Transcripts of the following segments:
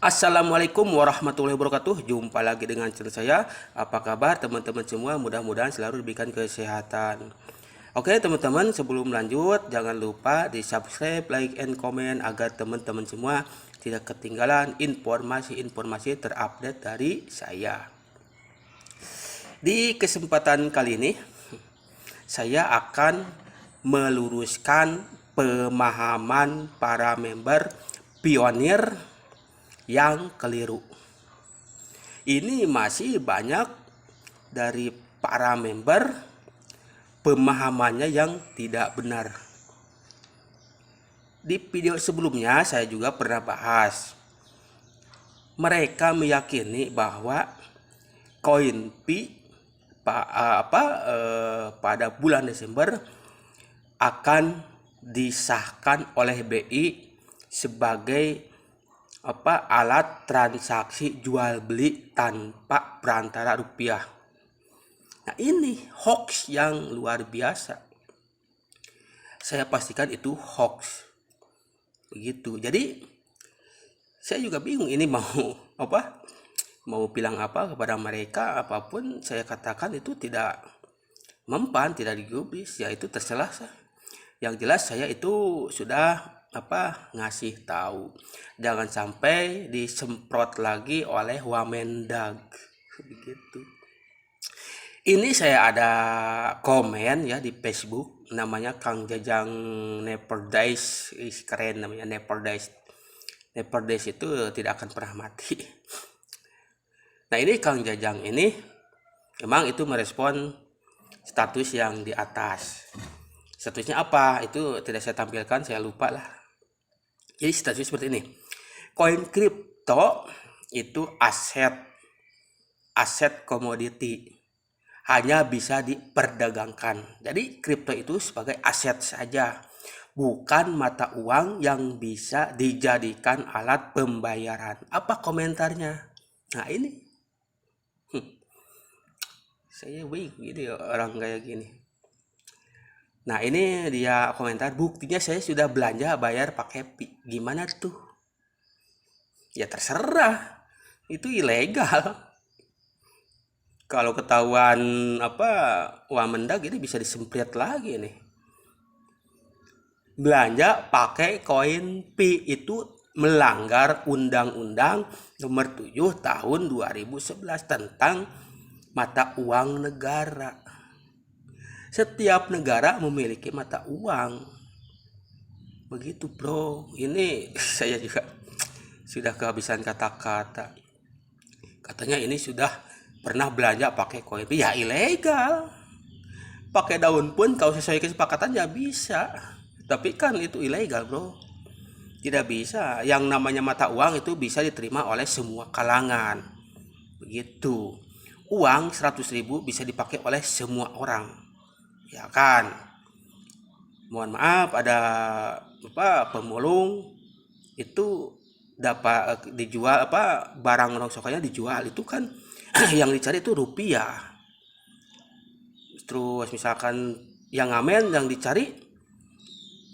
Assalamualaikum warahmatullahi wabarakatuh. Jumpa lagi dengan channel saya. Apa kabar teman-teman semua? Mudah-mudahan selalu diberikan kesehatan. Oke teman-teman, sebelum lanjut jangan lupa di subscribe, like, and comment agar teman-teman semua tidak ketinggalan informasi-informasi terupdate dari saya. Di kesempatan kali ini saya akan meluruskan pemahaman para member pionir yang keliru. Ini masih banyak dari para member pemahamannya yang tidak benar. Di video sebelumnya saya juga pernah bahas. Mereka meyakini bahwa koin Pi pada bulan Desember akan disahkan oleh BI sebagai alat transaksi jual beli tanpa perantara rupiah. Nah, ini hoax yang luar biasa. Saya pastikan itu hoax. Begitu. Jadi saya juga bingung ini mau bilang apa kepada mereka. Apapun saya katakan itu tidak mempan, tidak digubris, ya itu terserah saya. Yang jelas saya itu sudah ngasih tahu, jangan sampai disemprot lagi oleh Wamendag. Begitu. Ini saya ada komen ya di Facebook, namanya Kang Jajang Neverdays, keren namanya Neverdays. Neverdays itu tidak akan pernah mati. Nah, ini Kang Jajang ini memang itu merespon status yang di atas. Statusnya apa? Itu tidak saya tampilkan, saya lupa lah. Jadi statusnya seperti ini. Koin kripto itu aset komoditi, hanya bisa diperdagangkan. Jadi kripto itu sebagai aset saja, bukan mata uang yang bisa dijadikan alat pembayaran. Apa komentarnya? Nah, ini saya bingung gitu orang kayak gini. Nah, ini dia komentar, buktinya saya sudah belanja bayar pakai Pi. Gimana tuh? Ya terserah, itu ilegal. Kalau ketahuan Wamendag ini bisa disemprit lagi nih. Belanja pakai koin Pi itu melanggar Undang-Undang Nomor 7 Tahun 2011 tentang mata uang negara. Setiap negara memiliki mata uang. Begitu bro. Ini saya juga sudah kehabisan kata-kata. Katanya ini sudah pernah belanja pakai koin. Ya ilegal. Pakai daun pun kalau sesuai kesepakatan ya bisa. Tapi kan itu ilegal bro. Tidak bisa. Yang namanya mata uang itu bisa diterima oleh semua kalangan. Begitu. Uang 100.000 bisa dipakai oleh semua orang. Ya kan, mohon maaf ada pemulung itu dapat dijual barang rongsokannya dijual itu kan yang dicari itu rupiah. Terus misalkan yang ngamen yang dicari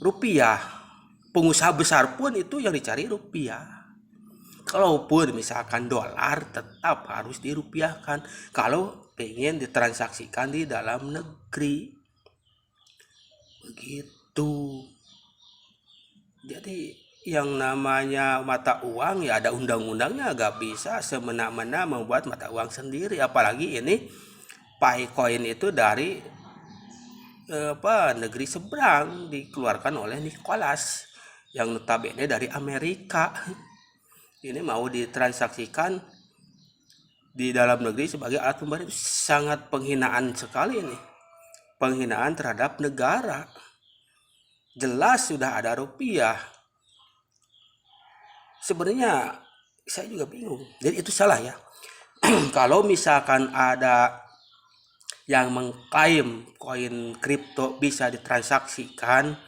rupiah, pengusaha besar pun itu yang dicari rupiah. Kalaupun misalkan dolar tetap harus dirupiahkan kalau pengen ditransaksikan di dalam negeri. Begitu. Jadi yang namanya mata uang ya ada undang-undangnya, gak bisa semena-mena membuat mata uang sendiri. Apalagi ini Picoin itu dari negeri seberang, dikeluarkan oleh Nicholas yang notabene dari Amerika. Ini mau ditransaksikan di dalam negeri sebagai alat pembayaran, sangat penghinaan sekali ini. Penghinaan terhadap negara. Jelas sudah ada rupiah. Sebenarnya saya juga bingung. Jadi itu salah ya. Kalau misalkan ada yang mengklaim koin kripto bisa ditransaksikan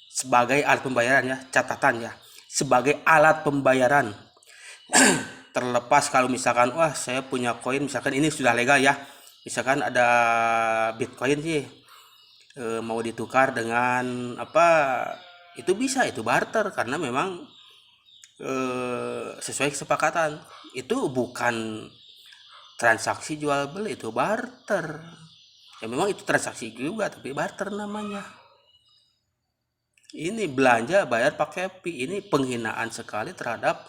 sebagai alat pembayaran ya, catatan ya, sebagai alat pembayaran. Terlepas kalau misalkan saya punya koin, misalkan ini sudah legal ya, misalkan ada Bitcoin sih mau ditukar dengan itu bisa, itu barter karena memang sesuai kesepakatan. Itu bukan transaksi jual beli, itu barter. Ya memang itu transaksi juga tapi barter namanya. Ini belanja bayar pakai pi, ini penghinaan sekali terhadap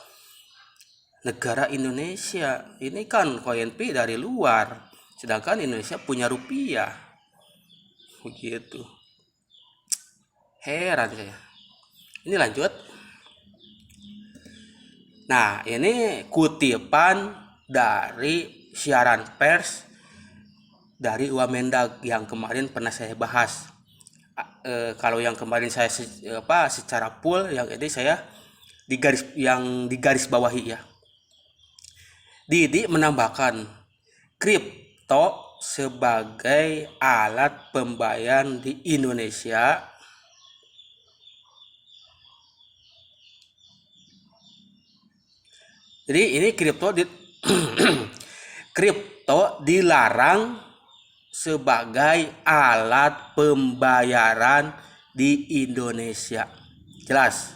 negara Indonesia. Ini kan koin pi dari luar, sedangkan Indonesia punya rupiah. Begitu. Heran saya. Ini lanjut. Nah, ini kutipan dari siaran pers dari Wamendag yang kemarin pernah saya bahas. Kalau yang kemarin saya secara full, yang ini saya digaris bawahi ya. Didi menambahkan, kripto sebagai alat pembayaran di Indonesia jadi ini kripto dilarang sebagai alat pembayaran di Indonesia. Jelas.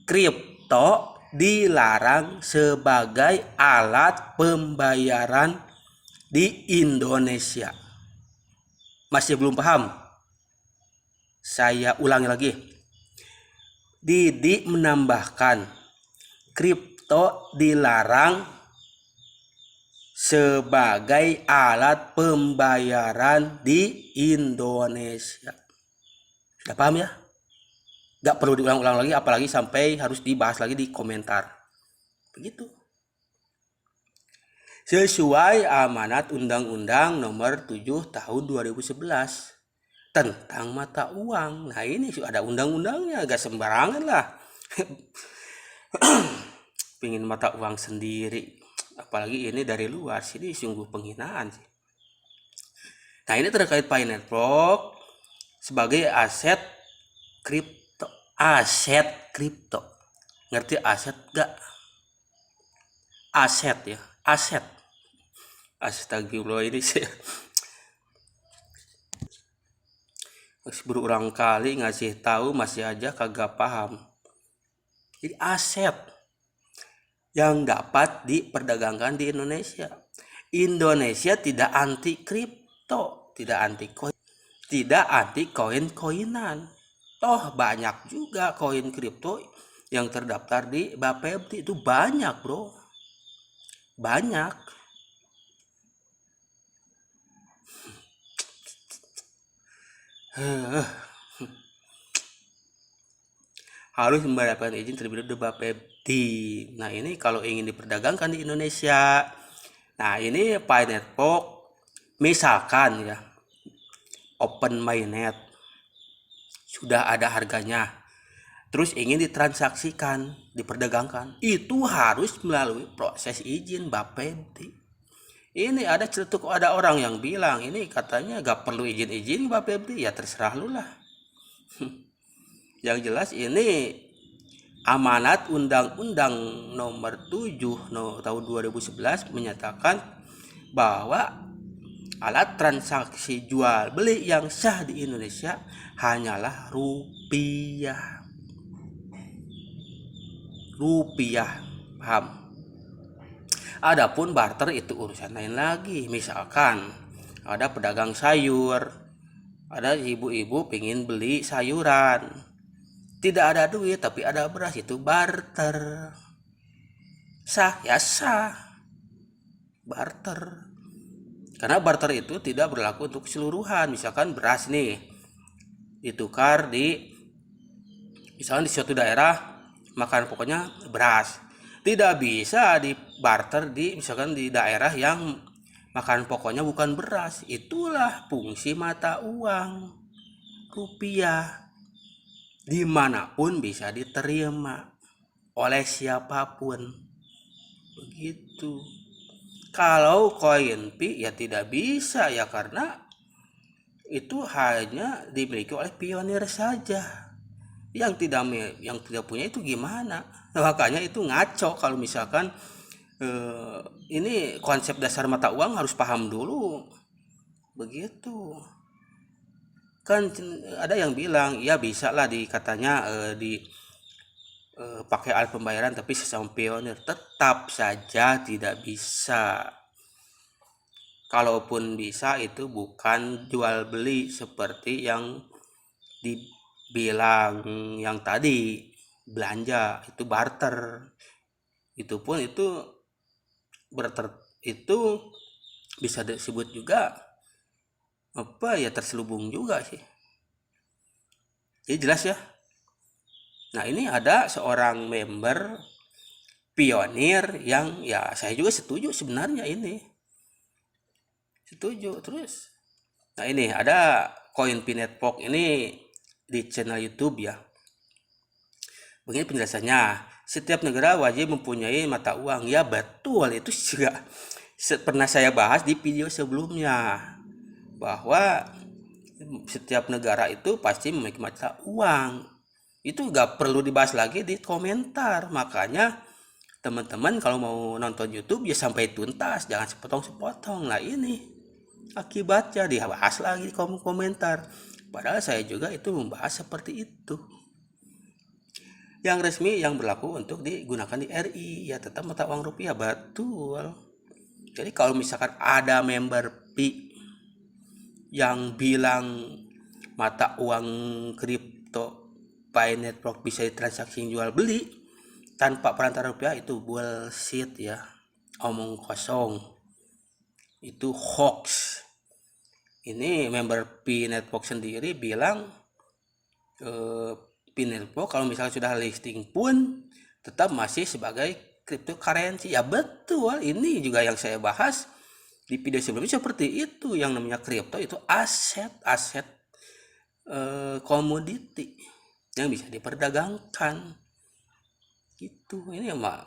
Kripto dilarang sebagai alat pembayaran di Indonesia. Masih belum paham? Saya ulangi lagi. Didi menambahkan, kripto dilarang sebagai alat pembayaran di Indonesia. Sudah paham ya? Gak perlu diulang-ulang lagi, apalagi sampai harus dibahas lagi di komentar. Begitu. Sesuai amanat Undang-Undang Nomor 7 Tahun 2011 tentang mata uang. Nah ini ada undang-undangnya, gak sembarangan lah. Pengen mata uang sendiri, apalagi ini dari luar, sini sungguh penghinaan sih. Nah ini terkait Pi Network sebagai aset kripto. Aset kripto, ngerti aset gak? Aset ya, aset. Astagfirullah, ini sih berulang kali ngasih tahu masih aja kagak paham. Jadi aset yang dapat diperdagangkan di Indonesia. Indonesia tidak anti kripto, tidak anti koin, tidak anti koin-koinan. Toh banyak juga koin kripto yang terdaftar di Bapepti, itu banyak bro, banyak. Harus mendapatkan izin terlebih dahulu Bapepti. Nah ini kalau ingin diperdagangkan di Indonesia. Nah ini Pi Network misalkan ya open mainnet sudah ada harganya, terus ingin ditransaksikan, diperdagangkan, itu harus melalui proses izin Bapepti. Ini ada cetuk, ada orang yang bilang ini katanya gak perlu izin Bapepti, ya terserah lu lah. Yang jelas ini amanat Undang-Undang Nomor 7 Tahun 2011 menyatakan bahwa alat transaksi jual beli yang sah di Indonesia hanyalah rupiah. Paham? Adapun barter itu urusan lain lagi. Misalkan ada pedagang sayur, ada ibu-ibu pengen beli sayuran, tidak ada duit tapi ada beras, itu barter. Sah ya sah, barter. Karena barter itu tidak berlaku untuk keseluruhan. Misalkan beras nih ditukar misalkan di suatu daerah makanan pokoknya beras, tidak bisa di barter misalkan di daerah yang makanan pokoknya bukan beras. Itulah fungsi mata uang rupiah, dimanapun bisa diterima oleh siapapun. Begitu. Kalau koin pi ya tidak bisa ya, karena itu hanya dimiliki oleh pionir saja. Yang tidak punya itu gimana? Nah, makanya itu ngaco kalau misalkan ini konsep dasar mata uang harus paham dulu. Begitu. Kan ada yang bilang ya bisa lah katanya pakai alat pembayaran tapi sesama pionir, tetap saja tidak bisa. Kalaupun bisa itu bukan jual beli seperti yang dibilang yang tadi, belanja itu barter. Itu pun itu barter itu bisa disebut juga apa ya, terselubung juga sih. Jadi jelas ya. Nah, ini ada seorang member pionir yang ya saya juga setuju sebenarnya ini. Setuju terus. Nah, ini ada Coinpi Network ini di channel YouTube ya. Begini penjelasannya, setiap negara wajib mempunyai mata uang. Ya betul, itu juga pernah saya bahas di video sebelumnya, bahwa setiap negara itu pasti memiliki mata uang. Itu gak perlu dibahas lagi di komentar. Makanya teman-teman kalau mau nonton YouTube ya sampai tuntas, jangan sepotong-sepotong. Nah, ini akibatnya dibahas lagi di komentar. Padahal saya juga itu membahas seperti itu. Yang resmi yang berlaku untuk digunakan di RI ya tetap mata uang rupiah, betul. Jadi kalau misalkan ada member Pi yang bilang mata uang kripto Pi Network bisa ditransaksi jual beli tanpa perantara rupiah, itu bullshit ya, omong kosong, itu hoax. Ini member Pi Network sendiri bilang Pi Network kalau misalnya sudah listing pun tetap masih sebagai cryptocurrency. Ya betul, ini juga yang saya bahas di video sebelumnya seperti itu. Yang namanya kripto itu aset komoditi yang bisa diperdagangkan gitu. Ini mah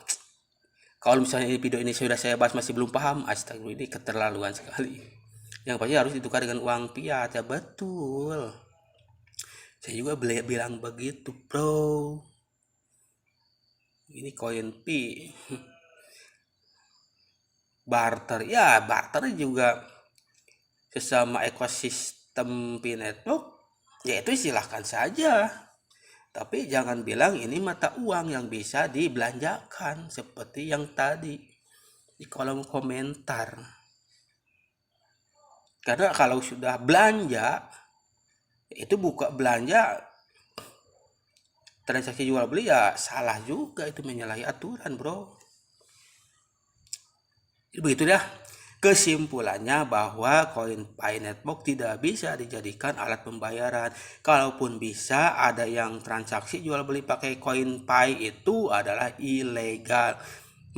kalau misalnya di video ini sudah saya bahas masih belum paham, astagfirullah, ini keterlaluan sekali. Yang pasti harus ditukar dengan uang fiat ya, betul. Saya juga bilang begitu bro. Ini Coinpi barter ya, barter juga sesama ekosistem Pi Network ya, itu silahkan saja. Tapi jangan bilang ini mata uang yang bisa dibelanjakan seperti yang tadi di kolom komentar. Karena kalau sudah belanja, itu buka belanja transaksi jual beli ya salah juga, itu menyalahi aturan bro. Jadi begitu dah. Kesimpulannya bahwa Coinpi Network tidak bisa dijadikan alat pembayaran. Kalaupun bisa, ada yang transaksi jual beli pakai Coinpi itu adalah ilegal,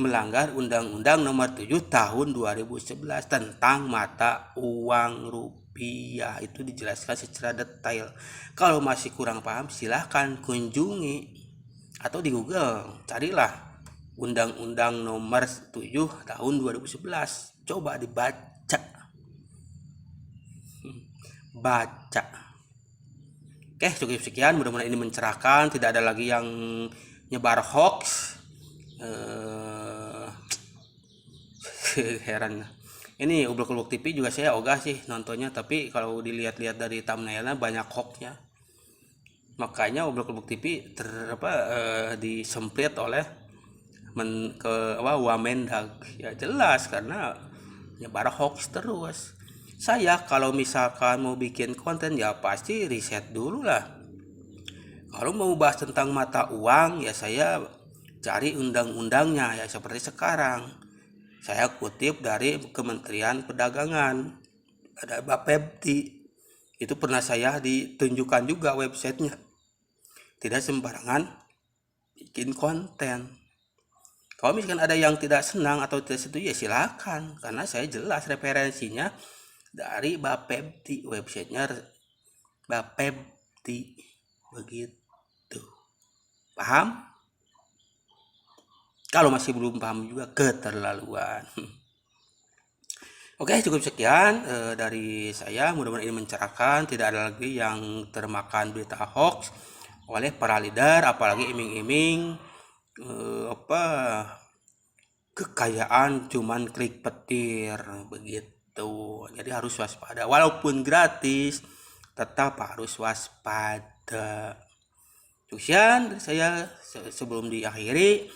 melanggar Undang-Undang Nomor 7 Tahun 2011 tentang mata uang rupiah. Itu dijelaskan secara detail. Kalau masih kurang paham, silahkan kunjungi atau di Google carilah Undang-Undang Nomor 7 Tahun 2011. Coba dibaca. Baca. Oke, cukup sekian. Mudah-mudahan ini mencerahkan. Tidak ada lagi yang nyebar hoax. Heran. Ini Ublok-Ublok TV juga saya ogah sih nontonnya, tapi kalau dilihat-lihat dari thumbnailnya banyak hoaxnya. Makanya Ublok-Ublok TV disemprit oleh Wamendag. Ya jelas karena nyebar hoax terus. Saya kalau misalkan mau bikin konten ya pasti riset dulu lah. Kalau mau bahas tentang mata uang ya saya cari undang-undangnya ya, seperti sekarang saya kutip dari Kementerian Perdagangan, ada Bapepti. Itu pernah saya ditunjukkan juga websitenya. Tidak sembarangan bikin konten. Kalau misalkan ada yang tidak senang atau tidak setuju ya silakan, karena saya jelas referensinya dari Bapepti, websitenya Bapepti. Begitu. Paham? Kalau masih belum paham juga keterlaluan. Oke, cukup sekian dari saya. Mudah-mudahan ini mencerahkan. Tidak ada lagi yang termakan berita hoax oleh para leader, apalagi iming-iming kekayaan cuman klik petir begitu. Jadi harus waspada. Walaupun gratis, tetap harus waspada. Sekian dari saya. Sebelum diakhiri,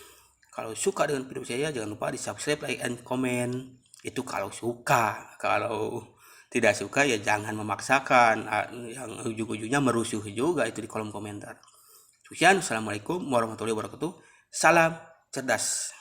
kalau suka dengan video saya jangan lupa di subscribe, like, and comment. Itu kalau suka. Kalau tidak suka ya jangan memaksakan, yang ujung-ujungnya merusuh juga itu di kolom komentar. Sekian, assalamualaikum warahmatullahi wabarakatuh. Salam cerdas.